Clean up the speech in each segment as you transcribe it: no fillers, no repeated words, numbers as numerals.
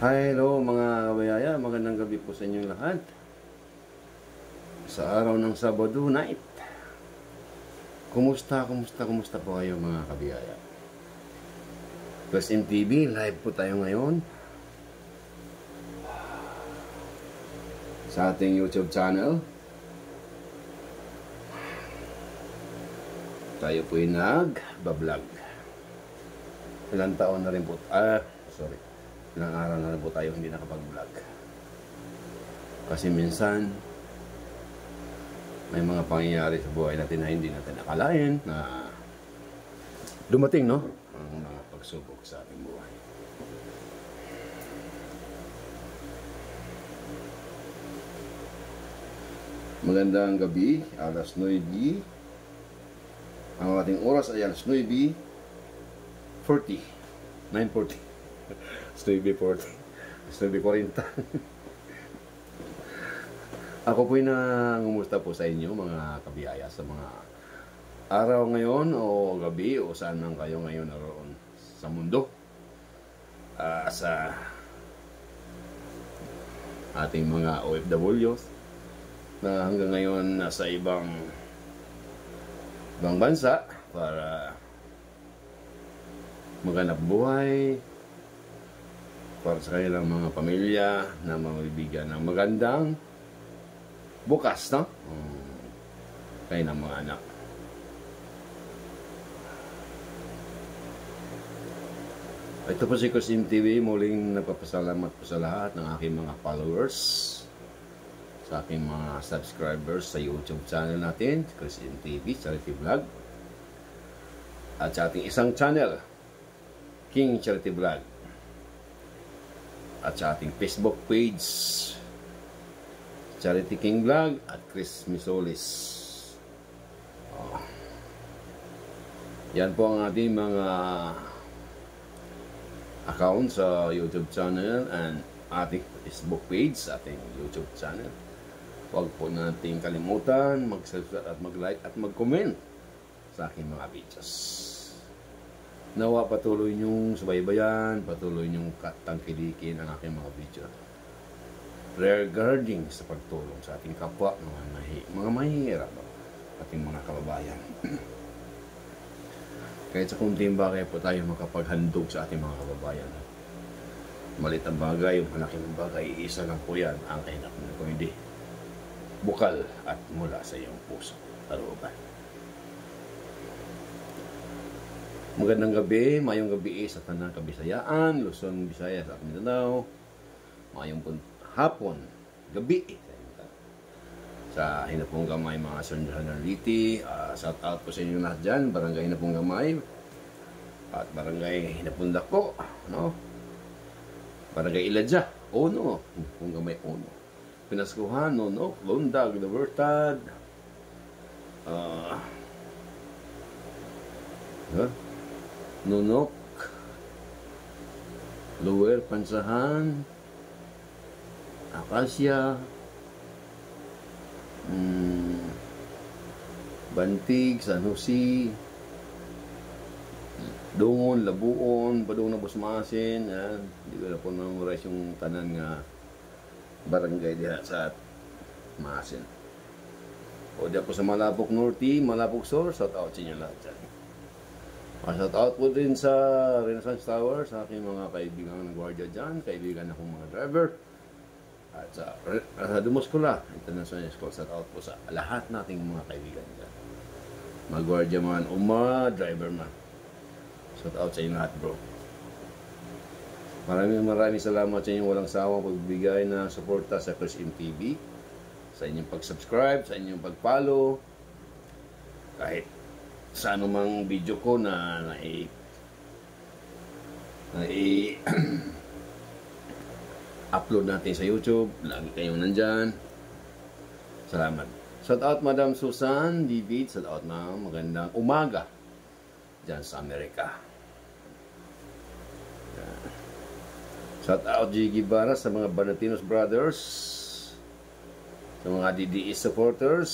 Hello mga kabayaya, magandang gabi po sa inyong lahat. Sa araw ng Sabado night. Kumusta po kayo mga kabayaya? Plus MTV, live po tayo ngayon sa ating YouTube channel. Tayo po ay nag-vlog. Ilang taon na rin po, ilang araw na rin po tayo hindi nakapag-vlog. Kasi minsan, may mga pangyayari sa buhay natin na hindi natin nakalain na dumating, no? Ang mga pagsubok sa ating buhay. Magandang gabi, alas 9. Ang ating oras ay alas 9:40. 9:40. 9:40. 9:40. Ako po'y nangumusta po sa inyo mga kabiyaya sa mga araw ngayon o gabi o saan man kayo ngayon naroon sa mundo. Sa ating mga OFWs na hanggang ngayon nasa ibang bansa para maghanap buhay para sa kanilang mga pamilya na mabibigyan ng magandang bukas, no? Kayo ng mga anak. Ito po si Kusim TV, muling nagpapasalamat po sa lahat ng aking mga followers, sa aking mga subscribers sa YouTube channel natin, Kusim TV, Charity Vlog, at sa ating isang channel, King Charity Vlog, at sa ating Facebook page, Charity King Vlog at Chris Misolis. Yan po ang ating mga account sa YouTube channel and ating Facebook page, ating YouTube channel. Huwag po natin kalimutan mag-subscribe at mag-like at mag-comment sa aking mga videos. Nawa patuloy niyong subaybayan, patuloy niyong tangkilikin ang aking mga video regarding sa pagtulong sa ating kapwa, mga mahihirap, ating mga kababayan. Kahit sa kunting bagay po tayo makapaghandog sa ating mga kababayan. Malit ang bagay, malaking bagay, isa lang po yan ang kainap na kung hindi bukal at mula sa iyong puso. Aruban. Magandang gabi, mayong gabi sa tanang Kabisayaan, Luzon, Visayas at Mindanao. Mayong hapon, gabi sa Hinapong Gamay, mga Sonjanaliti. Shout out po sa inyo lahat dyan, Barangay Hinapong Gamay at Barangay Hinapong Dako, no? Barangay Iladya, Ono, Hinapong Gamay, Ono, Pinaskuhan, Nonok, Lundag, Libertad, Nonok, Lower Pansahan, Akasya, Bantig, San Jose, Dungon, Labuon, Padung na Busmasin. Hindi ko na po memorize yung tanan nga barangay diha sa Masin. O diya po sa Malabok Norte, Malabok Sur, shout out sa inyo lahat dyan. Shout out po din sa Renaissance Tower, sa aking mga kaibigan ng gwardiya dyan, kaibigan akong mga driver. At sa Dumoskula International School, shout out po sa lahat nating mga kaibigan dyan. Mga gwardiya man, driver man. Shout out sa inyo lahat, bro. Maraming salamat sa inyong walang sawang pagbibigay na suporta sa Kusim TV. Sa inyong pag-subscribe, sa inyong pag-follow. Kahit sa anumang video ko na upload natin sa YouTube, lagi kayong nandyan. Salamat. Shout out Madam Susan David, shout out ma'am, magandang umaga dyan sa Amerika. Shout out G. Guevara sa mga Banatinos Brothers, sa mga DDS supporters,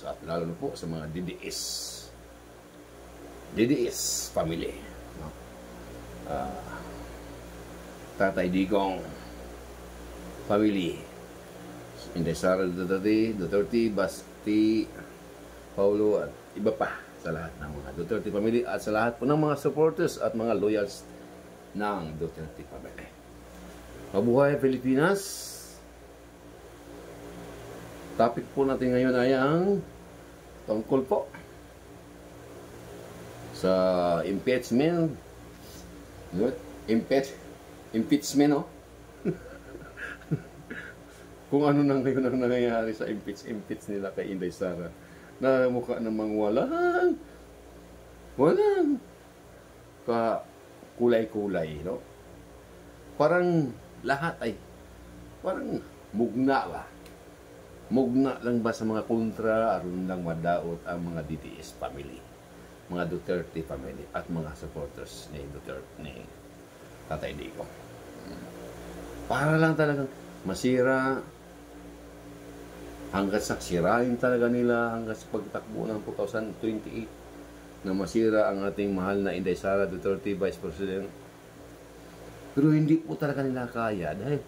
at lalo na po sa mga DDS family, no? Tatay Digong, family. Inday Sara Duterte, Basti, Paulo at iba pa sa lahat ng mga Duterte family at sa lahat po ng mga supporters at mga loyals ng Duterte family. Mabuhay Pilipinas! Topic po natin ngayon ay ang tungkol po sa impeachment. Impeachment, no? Kung ano na ngayon ang nangyayari sa impeach nila kay Inday Sara. Na mukha namang walang ka kulay-kulay, no? Parang lahat ay parang mugna ba? Mugna lang ba sa mga kontra, aron lang madaot ang mga DTS family, mga Duterte family at mga supporters ni Duterte, ni Tatay Digo. Para lang talagang masira hanggat sa sirain talaga nila hanggat sa pagtakbo ng 2028 na masira ang ating mahal na Inday Sara Duterte Vice President. Pero hindi po talaga nila kaya dahil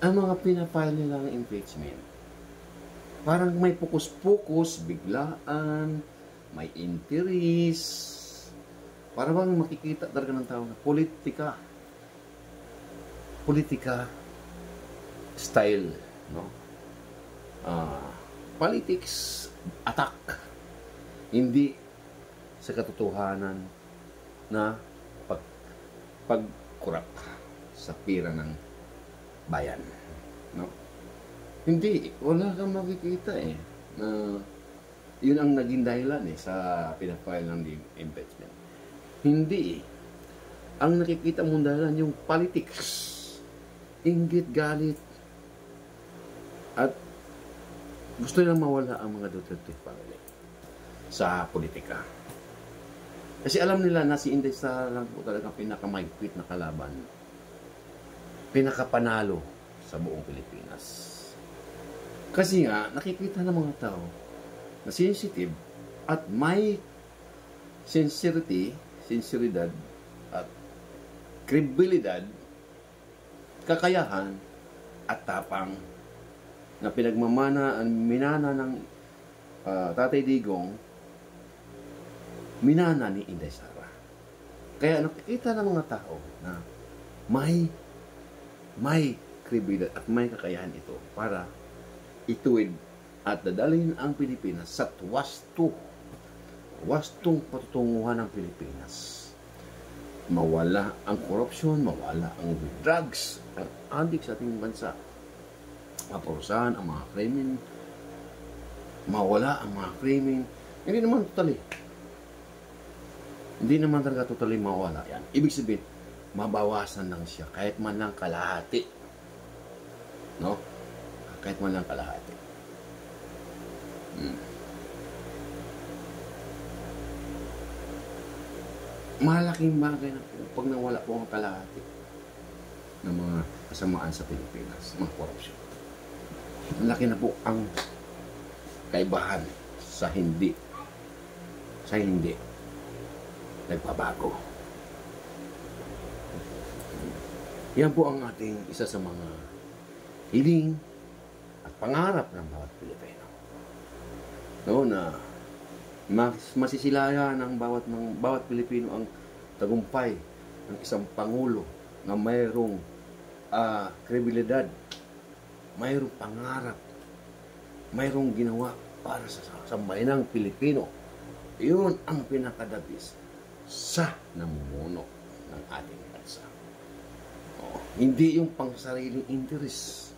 ang mga pinafile nilang impeachment parang may pukus-pukus, biglaan, may interest, para bang makikita talaga ng tao na politika style, no? Politics attack, hindi sa katotohanan na pagkurap sa pira ng bayan, no? Hindi, wala kang makikita na yun ang naging dahilan sa pinafile ng impeachment. Hindi ang nakikita mong dahilan yung politics, inggit, galit, at gusto nilang mawala ang mga Duterte family sa politika. Kasi alam nila na si Inday Sara lang po talaga pinakamaigpit na kalaban, pinakapanalo sa buong Pilipinas. Kasi nga, nakikita ng mga tao na sensitive at may sinseridad at kredibilidad, kakayahan at tapang na pinagmamana ang minana ng Tatay Digong, minana ni Inday Sara. Kaya nakikita ng mga tao na may kredibilidad at may kakayahan ito para ituwid at dadalhin ang Pilipinas sa wastong patutunguhan ng Pilipinas. Mawala ang korupsyon, mawala ang drugs, ang andik sa ating bansa. Maparusahan ang mga krimen, mawala ang mga krimen. Hindi naman talaga totally mawala yan. Ibig sabihin, mabawasan lang siya kahit man lang kalahati, no? Kahit man lang kalahati. Malaking bagay na po pag nawala po ang kalahati ng mga kasamaan sa Pilipinas, mga korupsyon. Malaki na po ang kaibahan sa hindi nagbabago. Yan po ang ating isa sa mga hiling at pangarap ng bawat Pilipino. No, na masisilayan ng bawat Pilipino ang tagumpay ng isang pangulo na mayroong kredibilidad, mayroong pangarap, mayroong ginawa para sa sambayanang Pilipino. Iyon ang pinakadabis sa namumuno ng ating bansa. Hindi yung pangsariling interes,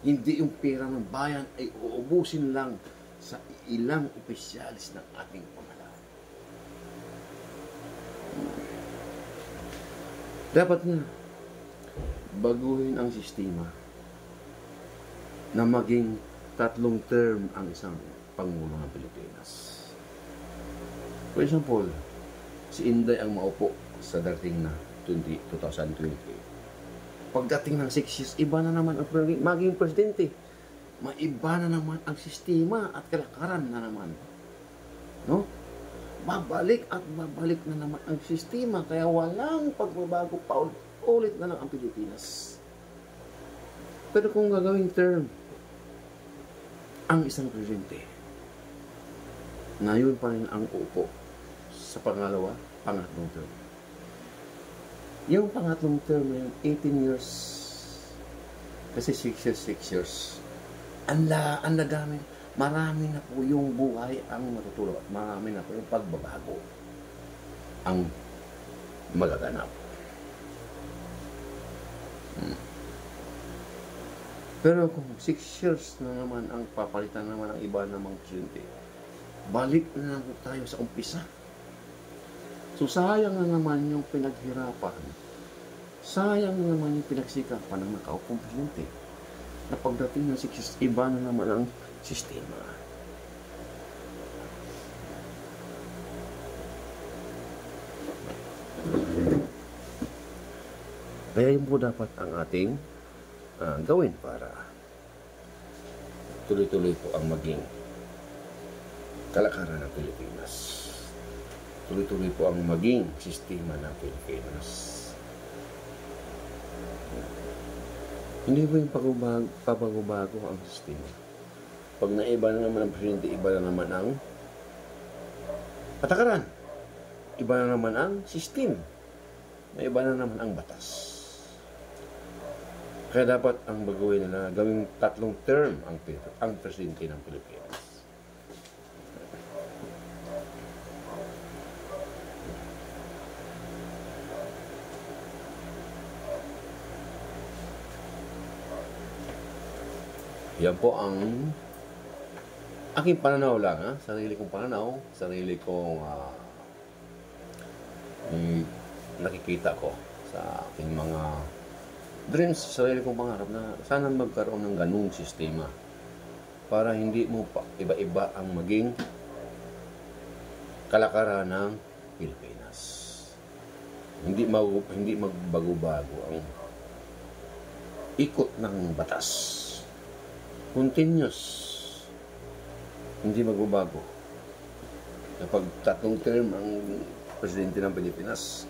hindi yung pera ng bayan ay uubusin lang sa ilang opisyalis ng ating pamahalaan. Dapat na baguhin ang sistema na maging 3 term ang isang Pangulo ng Pilipinas. For example, si Inday ang maupo sa dating na 2020. Pagdating ng 6 years, iba na naman ang maging presidente. Maiba na naman ang sistema at kalakaran na naman. No? Babalik at babalik na naman ang sistema. Kaya walang pagbabago pa ulit na lang ang Pilipinas. Pero kung gagawing term ang isang presidente, na yun pa rin ang upo sa pangatlong term. Yung pangatlong term na yung 18 years, kasi 6 years. Ang dami, marami na po yung buhay ang matutulog at marami na po yung pagbabago ang magaganap. Pero kung 6 years na naman ang papalitan naman ng iba namang presidente, balik na lang tayo sa umpisa. So sayang na naman yung pinaghirapan. Sayang na naman yung pinagsikapan ng nakaupong presidente. Na pagdating ng 6 years, iba na naman ang sistema. Kaya yun po dapat ang ating gawin para tuloy-tuloy po ang maging kalakaran ng Pilipinas. Tuloy-tuloy po ang maging sistema ng Pilipinas. Hindi po yung pagbabago ang sistema. Pag naiba na naman ang presidente, iba na naman ang patakaran. Iba na naman ang sistema. Iba na naman ang batas. Kaya dapat ang baguhin nila, gawing 3 term ang presidente ng Pilipinas. Yan po ang aking pananaw lang, ha? Sarili kong pananaw, sarili kong nakikita ko sa aking mga dreams, sarili kong pangarap na sana magkaroon ng ganung sistema para hindi mo pa iba-iba ang maging kalakaran ng Pilipinas. Hindi magbago-bago ang ikot ng batas. Continuous. Hindi magbabago. Kapag 3 term ang presidente ng Pilipinas,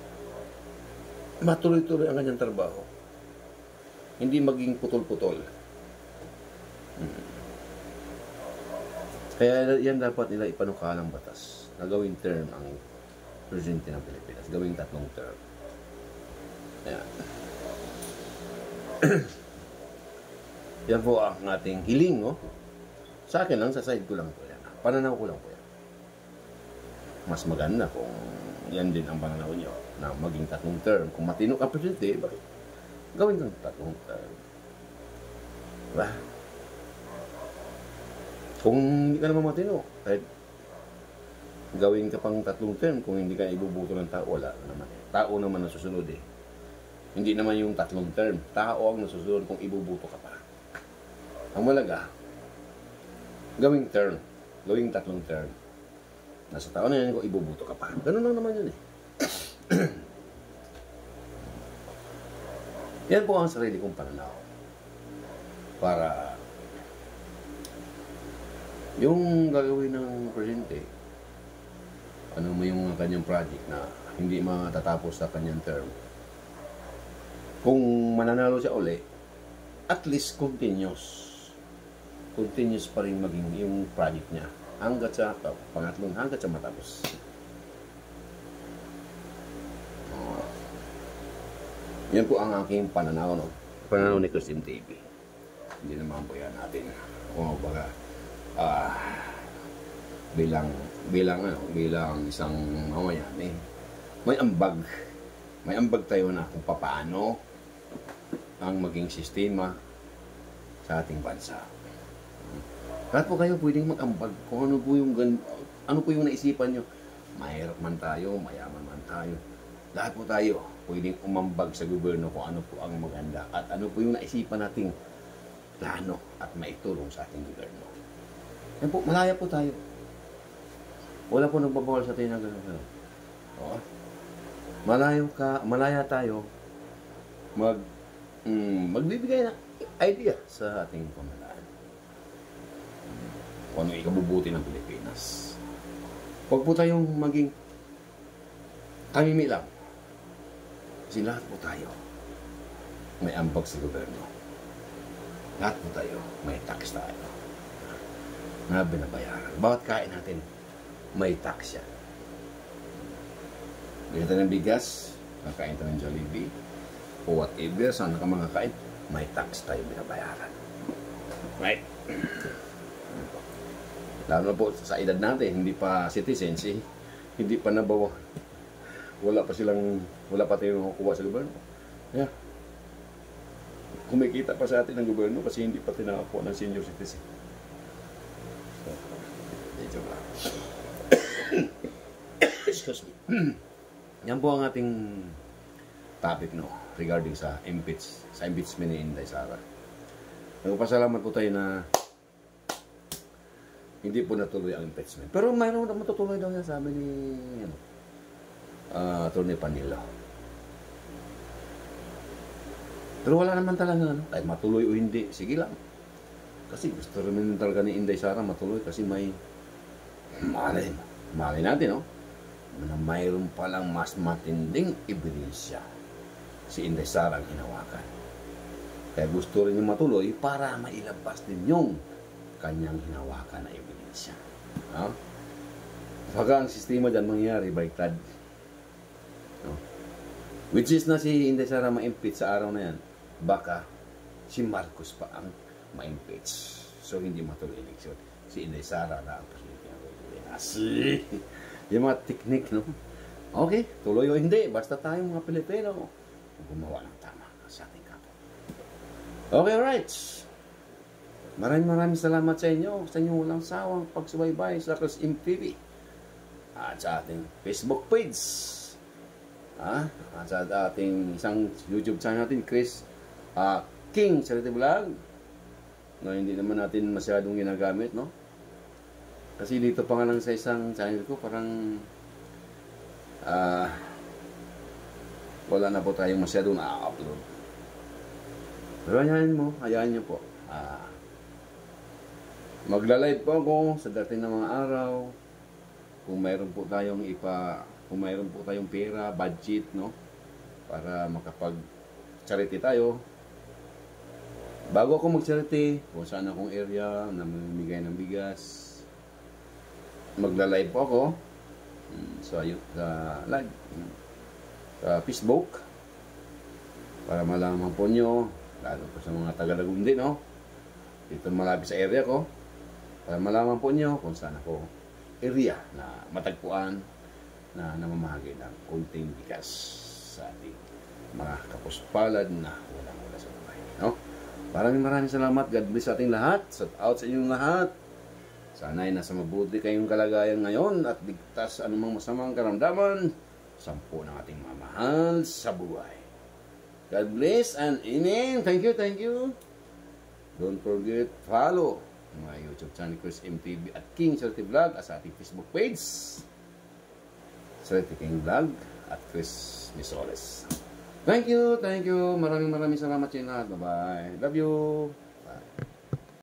matuloy-tuloy ang kanyang trabaho. Hindi maging putol-putol. Kaya yan dapat nila ipanukalang batas na gawing term ang presidente ng Pilipinas. Gawing 3 term. Ayan. Yan po ang ating hiling, no? Sa akin lang, sa side ko lang po yan. Pananaw ko lang po yan. Mas maganda kung yan din ang pananaw nyo na maging 3 term. Kung matino ka presidente, bakit? Gawin kang 3 term. Diba? Kung hindi ka naman matino, kahit gawin ka pang 3 term, kung hindi ka ibubuto ng tao, wala naman. Tao naman ang susunod eh. Hindi naman yung 3 term. Tao ang nasusunod kung ibubuto ka pa. Ang malaga, gawing term. Gawing 3 term. Nasa tao na yan kung ibubuto ka pa. Ganun lang naman yun eh. Yan po ang sarili kong pananaw. Para yung gagawin ng presidente, ano mo yung kanyang project na hindi matatapos sa kanyang term. Kung mananalo siya uli, at least continuous. Continuous pa rin maging yung project niya. Hanggat sa hanggat sa matapos. Yan po ang aking pananaw, no? Pananaw ni Christian TV. Hindi naman po yan natin. Kung baga, bilang isang mamayan, may ambag. May ambag tayo na kung paano ang maging sistema sa ating bansa. Lahat po kayo pwedeng mag-ambag kung ano po yung naisipan nyo. Mahirap man tayo, mayaman man tayo. Lahat po tayo pwedeng umambag sa gobyerno kung ano po ang maganda at ano po yung naisipan nating plano at maitulong sa ating gobyerno. Yan po, malaya po tayo. Wala po nagbabawal sa tayo na gano'n. Oo. Malaya tayo magbibigay ng idea sa ating pamahalaan. Kung ano ikabubuti ng Pilipinas. Huwag po tayong maging kamimi lang. Kasi lahat po tayo may ambag sa gobyerno. lahat po tayo, may tax tayo na binabayaran. Bawat kain natin, may tax yan. Bigyan tayo ng bigas, kakain tayo ng Jollibee, o whatever, saan ka mga kain, may tax tayo binabayaran. Right? Lalo na po sa edad natin, hindi pa citizens, hindi pa nabawa. Wala pa tayong nakukuha sa gobyerno. Yeah. Kumikita pa sa atin ng gobyerno kasi hindi pa tinakakuha ng senior citizen. Dito ba? Excuse me. Yan po ang ating topic, no, regarding sa impeachment ni Inday Sara. Nagpasalamat po tayo na hindi po natuloy ang impeachment. Pero mayroon na matutuloy daw yan, sabi ni Atty. Panilo. Pero wala naman talaga, kahit matuloy o hindi, sige lang. Kasi gusto rin talaga ni Inday Sara matuloy kasi may malay natin, no, na mayroon palang mas matinding ebidensya si Inday Sara ang hinawakan. Kaya gusto rin yung matuloy para mailabas din yung kanyang hinawakan na ebidensya. No? Baka ang sistema dyan mangyayari, baliktad. No? Which is na si Inday Sara ma-impeach sa araw na yan, baka si Marcos pa ang ma-impeach. So hindi matuloy eleksyon. Si Inday Sara na ang presidente. Asi! Yung mga teknik, no? Okay, tuloy o hindi, basta tayong mga Pilipino gumawa ng tama sa ating kapwa. Okay, alright. Maraming salamat sa inyo, sa inyong walang sawang pagsubaybay sa Chris MTV at sa ating Facebook page. At sa ating isang YouTube channel natin, Chris King Charity Vlog, na hindi naman natin masyadong ginagamit, no? Kasi dito pa nga lang sa isang channel ko, parang wala na po tayong masyadong na-upload. Pero hayaan nyo po. Magla-live po ako sa dating na mga araw. Kung mayroon po tayong pera, budget, no? Para makapag-charity tayo. Bago ako mag-charity, kung saan akong area na mamimigay ng bigas, magla-live po ako sa live sa Facebook para malaman po nyo, lalo po sa mga taga-Lagundi, no, dito malapit sa area ko, para malaman po nyo kung saan ako area na matagpuan na namamahagi ng kunting bigas sa ating mga kapuspalad na walang-wala sa buhay, no? Maraming salamat. God bless sa ating lahat. Shout out sa inyong lahat. Sana'y nasa mabuti kayong kalagayan ngayon at ligtas anumang masamang karamdaman sa po ng ating mamahal sa buhay. God bless and amen. Thank you. Don't forget, follow my YouTube channel, Chris MTV at King Charity Vlog, at sa ating Facebook page, Charity King Vlog at Chris Misoles. Thank you. Maraming salamat sa inyo lahat. Bye-bye. Love you. Bye.